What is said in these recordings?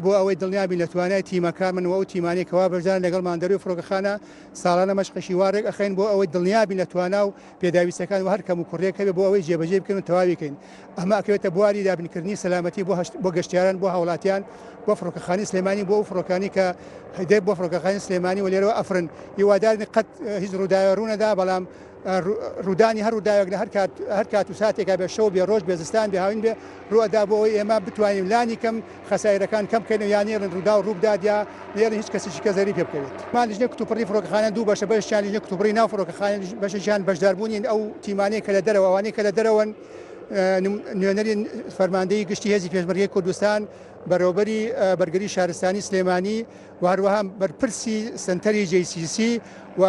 بۆ ئەوەی دڵنیابی لە توانای تیمەکانمن و ئەو تیمانی کەوا بەرجان لەگەڵمان دەروی فڕۆکەخانە ساڵانە مەشقی وارێک ئەخەین بۆ ئەوەی دڵنیابی لە توانە و پێداویستەکان و هەر کەم و کوڕێک هەبێ بۆ ئەوەی جێبەجێ بکەن و تەواوی بکەین. ئەمە ئەکەوێتە بواری دابنکردنی سەلامەتی بۆ گەشتیاران بۆ هاوڵاتیان بۆ فڕۆکەخانەی سلێمانی بۆ ئەو فڕۆکانی کە هەدێت بۆ فڕۆکەخانەی سلێمانی و لێرەوە ئەفرن هیوادارن قەت هیچ ڕووداوە ڕوونەدا بەڵام ڕوودانی هەر ڕووداوێک لە هەر کات و ساتێکا بێ شەو بێ ڕۆژ بێ زستان بێ هاوین بێ ڕوئەدا بۆ ئەوەی ئێمە بتوانین لانی کەم خەسایرەکان کەم بکەین و یان نێرن ڕوودا و ڕووبدات یا نێرن هیچ کەسێکی کە زەری پێ بکەوێت. مان لیژنەی کتوپڕی فڕۆکەخانە دوو بەشە بەشیان لیژنەی کتوپڕی ناو فڕۆکەخانە بەشیان بەشداربوونین ئەو تیمانەیە کە لە دەرەوە ئەوانەی کە لە دەرەوەن نوێنەری فەرماندەی گشتی هێزی پێشمەرگەی کوردستان بەڕێوەبەری بەرگەری شارستانی سلێمانی و هەروەها بەرپرسی سنتەری جیسیسی و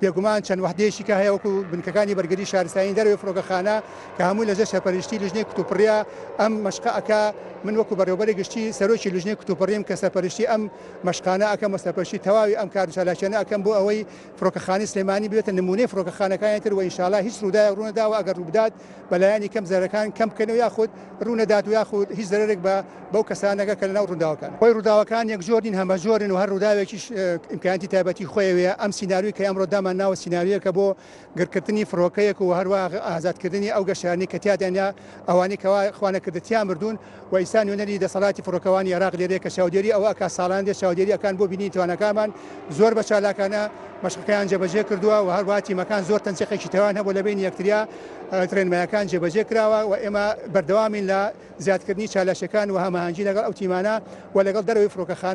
بێگومان چەند وەحدەیەکی کە هەیە وەکو بنکەکانی بەرگەری شارستانی دەرەوەی فڕۆکەخانە کە هەمووی لەژێر سەرپەرشتی لیژنەی کتوپڕیە ئەم مەشقە ئەکا من وەکو بەڕێوەبەری گشتی سەرۆکی لیژنەی کتوپڕیم کە سەرپەرشتی ئەم مەشقانە ئەکەم و سەرپەرشتی تەواوی ئەم کار و چالاکیانە ئەکەم بۆ ئەوەی فڕۆکەخانەی سلێمانی بێتە نمونەی فڕۆکەخانەکانی تر و ئینشاڵڵا هیچ ڕووداوێک ڕوونەداوە ئەگەر ڕوودات بەلایانی کەم زەرەکان کەم بکەنەوە یاخود ڕوونەدات و یاخود هیچ زەرێک بەو کەسانەکە کە لەناو ڕووداوەکان خۆی ڕووداوەکان یەک جۆرین هەمە جۆرن و هەر ڕووداوێکیش ئیمکانیاتی تایبەتی خۆیەوەیە ئەم سیناریوی کە ئەمڕۆ دامان ناوە سیناریویەکە بۆ گرکردنی فڕۆکەیەک و هەروە ئازادکردنی ئەو گەشتیارانی کە تیادانیا ئەوانەی کەوا خوانەکردتیان مردوون و ئیسان نوێنەری دەسەڵاتی فڕۆکەوانی عێراق لێرەیە کە چاودێری ئەوە ئەکا ساڵان دێ چاودێری ئەکان بۆ بینی توانەکانمان زۆر بە چالاکانە مەشقەکەیان جێبەجێ کردووە و هەروە تیمەکان زۆر تەنسیقێکی تەوان هەبوو لە بینی یەکتریا ترێنمایەکان جێبەجێ کراوە و ئێمە بەردەوامین لە زیادکردنی چالاشەکان و هەماهەنگی لەگەڵ ئەو تیمانە و لەگەڵ دەرەوەی فڕۆکەخانە